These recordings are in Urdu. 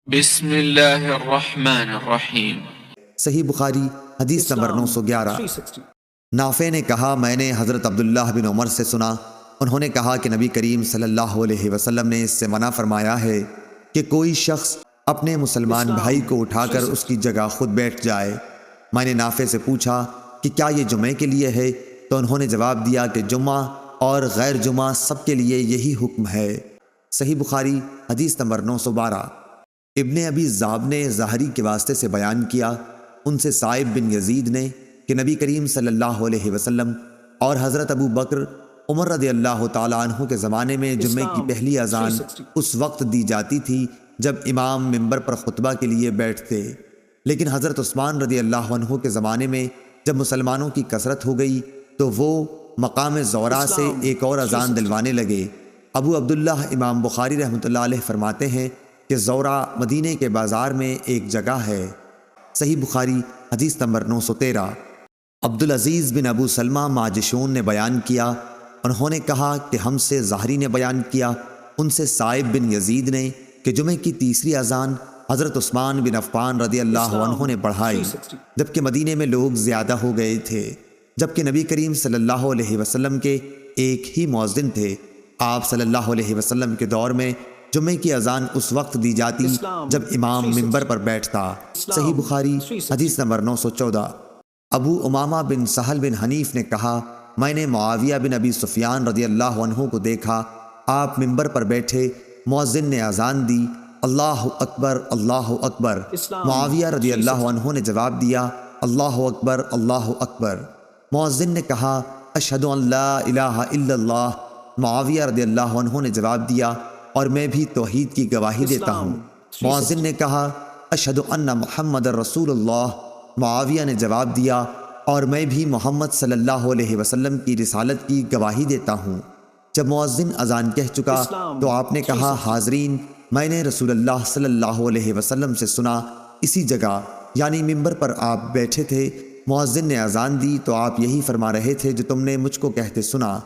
بسم اللہ الرحمن الرحیم۔ صحیح بخاری حدیث نمبر 911۔ نافع نے کہا میں نے حضرت عبداللہ بن عمر سے سنا، انہوں نے کہا کہ نبی کریم صلی اللہ علیہ وسلم نے اس سے منع فرمایا ہے کہ کوئی شخص اپنے مسلمان بھائی کو اٹھا کر اس کی جگہ خود بیٹھ جائے۔ میں نے نافع سے پوچھا کہ کیا یہ جمعے کے لیے ہے، تو انہوں نے جواب دیا کہ جمعہ اور غیر جمعہ سب کے لیے یہی حکم ہے۔ صحیح بخاری حدیث نمبر 912۔ ابن ابی ذئب نے ظاہری کے واسطے سے بیان کیا، ان سے سائب بن یزید نے کہ نبی کریم صلی اللہ علیہ وسلم اور حضرت ابو بکر عمر رضی اللہ تعالیٰ عنہ کے زمانے میں جمعے کی پہلی اذان اس وقت دی جاتی تھی جب امام منبر پر خطبہ کے لیے بیٹھتے، لیکن حضرت عثمان رضی اللہ عنہ کے زمانے میں جب مسلمانوں کی کثرت ہو گئی تو وہ مقام زورا سے ایک اور اذان دلوانے لگے۔ ابو عبداللہ امام بخاری رحمۃ اللہ علیہ فرماتے ہیں کہ زورا مدینے کے بازار میں ایک جگہ ہے۔ صحیح بخاری حدیث نمبر 913۔ عبدالعزیز بن ابو سلمہ ماجشون نے بیان کیا، انہوں نے کہا کہ ہم سے ظاہری نے بیان کیا، ان سے سائب بن یزید نے کہ جمعے کی تیسری اذان حضرت عثمان بن عفان رضی اللہ عنہ نے پڑھائی، جبکہ مدینے میں لوگ زیادہ ہو گئے تھے، جبکہ نبی کریم صلی اللہ علیہ وسلم کے ایک ہی مؤذن تھے۔ آپ صلی اللہ علیہ وسلم کے دور میں جمعے کی اذان اس وقت دی جاتی جب امام منبر پر بیٹھتا۔ صحیح بخاری حدیث نمبر 914۔ ابو امامہ بن سہل بن حنیف نے کہا میں نے معاویہ بن ابی سفیان رضی اللہ عنہ کو دیکھا، آپ منبر پر بیٹھے، مؤذن نے اذان دی، اللہ اکبر اللہ اکبر۔ معاویہ رضی اللہ عنہ نے جواب دیا اللہ اکبر اللہ اکبر۔ مؤذن نے کہا اشہد ان لا الہ الا اللہ۔ معاویہ رضی اللہ عنہ نے جواب دیا اور میں بھی توحید کی گواہی دیتا ہوں۔ مؤذن نے کہا اشہد ان محمد رسول اللہ۔ معاویہ نے جواب دیا اور میں بھی محمد صلی اللہ علیہ وسلم کی رسالت کی گواہی دیتا ہوں۔ جب مؤذن اذان کہہ چکا تو آپ نے کہا حاضرین، میں نے رسول اللہ صلی اللہ علیہ وسلم سے سنا، اسی جگہ یعنی منبر پر آپ بیٹھے تھے، مؤذن نے اذان دی تو آپ یہی فرما رہے تھے جو تم نے مجھ کو کہتے سنا۔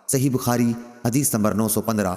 صحیح بخاری حدیث نمبر 915۔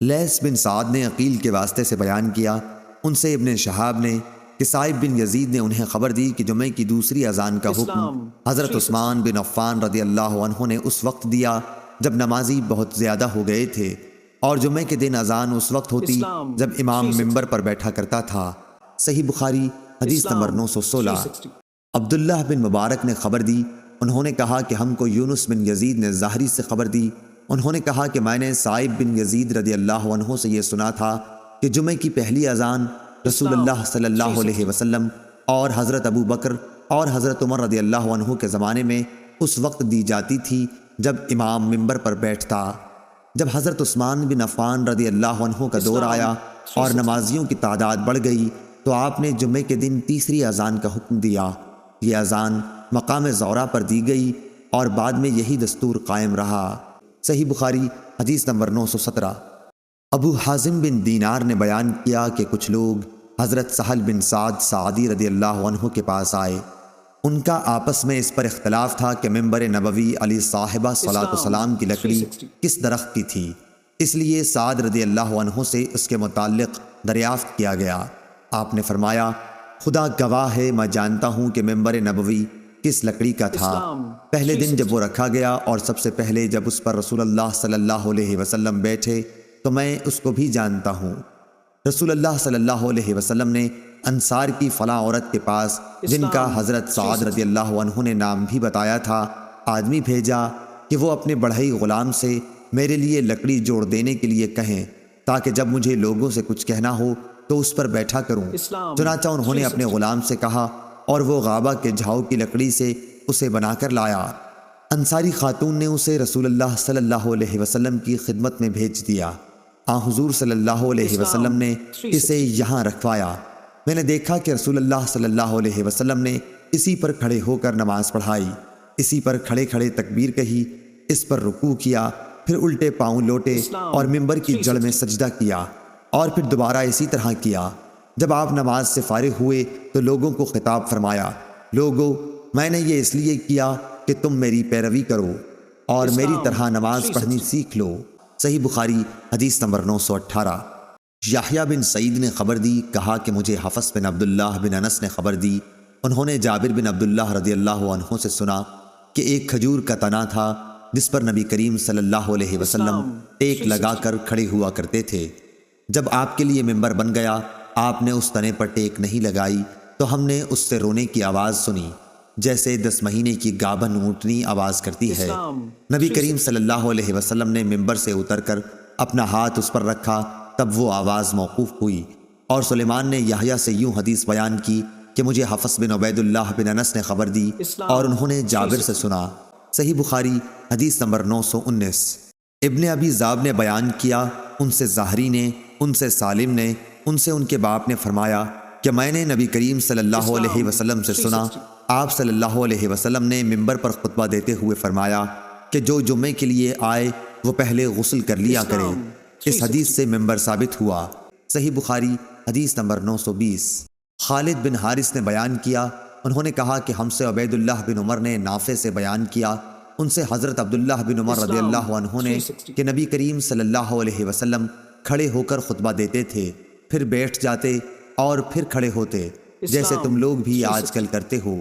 لیث بن سعد نے عقیل کے واسطے سے بیان کیا، ان سے ابن شہاب نے کہ سائب بن یزید نے انہیں خبر دی کہ جمعے کی دوسری اذان کا حکم حضرت عثمان بن عفان رضی اللہ عنہ نے اس وقت دیا جب نمازی بہت زیادہ ہو گئے تھے، اور جمعے کے دن اذان اس وقت ہوتی جب امام منبر پر بیٹھا کرتا تھا۔ صحیح بخاری حدیث نمبر 916۔ عبداللہ بن مبارک نے خبر دی، انہوں نے کہا کہ ہم کو یونس بن یزید نے ظاہری سے خبر دی، انہوں نے کہا کہ میں نے سائب بن یزید رضی اللہ عنہ سے یہ سنا تھا کہ جمعے کی پہلی اذان رسول اللہ صلی اللہ علیہ وسلم اور حضرت ابو بکر اور حضرت عمر رضی اللہ عنہ کے زمانے میں اس وقت دی جاتی تھی جب امام منبر پر بیٹھتا۔ جب حضرت عثمان بن عفان رضی اللہ عنہ کا دور آیا اور نمازیوں کی تعداد بڑھ گئی تو آپ نے جمعے کے دن تیسری اذان کا حکم دیا۔ یہ اذان مقام زورا پر دی گئی اور بعد میں یہی دستور قائم رہا۔ صحیح بخاری حدیث نمبر 917۔ ابو حازم بن دینار نے بیان کیا کہ کچھ لوگ حضرت سہل بن سعد سعدی رضی اللہ عنہ کے پاس آئے، ان کا آپس میں اس پر اختلاف تھا کہ منبر نبوی علی صاحبہ صلاۃ والسلام کی لکڑی کس درخت کی تھی، اس لیے سعد رضی اللہ عنہ سے اس کے متعلق دریافت کیا گیا۔ آپ نے فرمایا خدا گواہ ہے میں جانتا ہوں کہ منبر نبوی کس لکڑی کا تھا۔ پہلے دن جب وہ رکھا گیا اور سب سے پہلے جب اس پر رسول اللہ صلی اللہ علیہ وسلم بیٹھے تو میں اس کو بھی جانتا ہوں۔ رسول اللہ صلی اللہ علیہ وسلم نے انصار کی فلاں عورت کے پاس جن کا حضرت سعد رضی اللہ عنہ نے نام بھی بتایا تھا آدمی بھیجا کہ وہ اپنے بڑھئی غلام سے میرے لیے لکڑی جوڑ دینے کے لیے کہیں تاکہ جب مجھے لوگوں سے کچھ کہنا ہو تو اس پر بیٹھا کروں۔ چنانچہ انہوں نے اپنے غلام سے کہا اور وہ غابہ کے جھاؤ کی لکڑی سے اسے بنا کر لایا۔ انصاری خاتون نے اسے رسول اللہ صلی اللہ علیہ وسلم کی خدمت میں بھیج دیا۔ حضور صلی اللہ علیہ وسلم نے اسے یہاں رکھوایا۔ میں نے دیکھا کہ رسول اللہ صلی اللہ علیہ وسلم نے اسی پر کھڑے ہو کر نماز پڑھائی، اسی پر کھڑے کھڑے تکبیر کہی، اس پر رکوع کیا، پھر الٹے پاؤں لوٹے اور منبر کی جڑ میں سجدہ کیا اور پھر دوبارہ اسی طرح کیا۔ جب آپ نماز سے فارغ ہوئے تو لوگوں کو خطاب فرمایا، لوگو میں نے یہ اس لیے کیا کہ تم میری پیروی کرو اور میری طرح نماز پڑھنی سیکھ لو۔ صحیح بخاری حدیث نمبر 918۔ یحییٰ بن سعید نے خبر دی، کہا کہ مجھے حفص بن عبداللہ بن انس نے خبر دی، انہوں نے جابر بن عبداللہ رضی اللہ عنہ سے سنا کہ ایک کھجور کا تنا تھا جس پر نبی کریم صلی اللہ علیہ وسلم ٹیک لگا کر کھڑے ہوا کرتے تھے۔ جب آپ کے لیے ممبر بن گیا، آپ نے اس تنے پر ٹیک نہیں لگائی تو ہم نے اس سے رونے کی آواز سنی جیسے 10 مہینے کی گابن اونٹنی آواز کرتی ہے۔ نبی کریم صلی اللہ علیہ وسلم نے ممبر سے اتر کر اپنا ہاتھ اس پر رکھا، تب وہ آواز موقوف ہوئی۔ اور سلیمان نے یحییٰ سے یوں حدیث بیان کی کہ مجھے حفص بن عبید اللہ بن انس نے خبر دی اور انہوں نے جابر سے سنا۔ صحیح بخاری حدیث نمبر 919۔ ابن ابی ذئب نے بیان کیا، ان سے ظاہری نے، ان سے سالم نے، ان سے ان کے باپ نے فرمایا کہ میں نے نبی کریم صلی اللہ علیہ وسلم سے سنا، آپ صلی اللہ علیہ وسلم نے ممبر پر خطبہ دیتے ہوئے فرمایا کہ جو جمعے کے لیے آئے وہ پہلے غسل کر لیا کرے۔ اس حدیث سے ممبر ثابت ہوا۔ صحیح بخاری حدیث نمبر 920۔ خالد بن حارث نے بیان کیا، انہوں نے کہا کہ ہم سے عبید اللہ بن عمر نے نافع سے بیان کیا، ان سے حضرت عبداللہ بن عمر رضی اللہ عنہ نے کہ نبی کریم صلی اللہ علیہ وسلم کھڑے ہو کر خطبہ دیتے تھے، پھر بیٹھ جاتے اور پھر کھڑے ہوتے، جیسے تم لوگ بھی آج کل کرتے ہو۔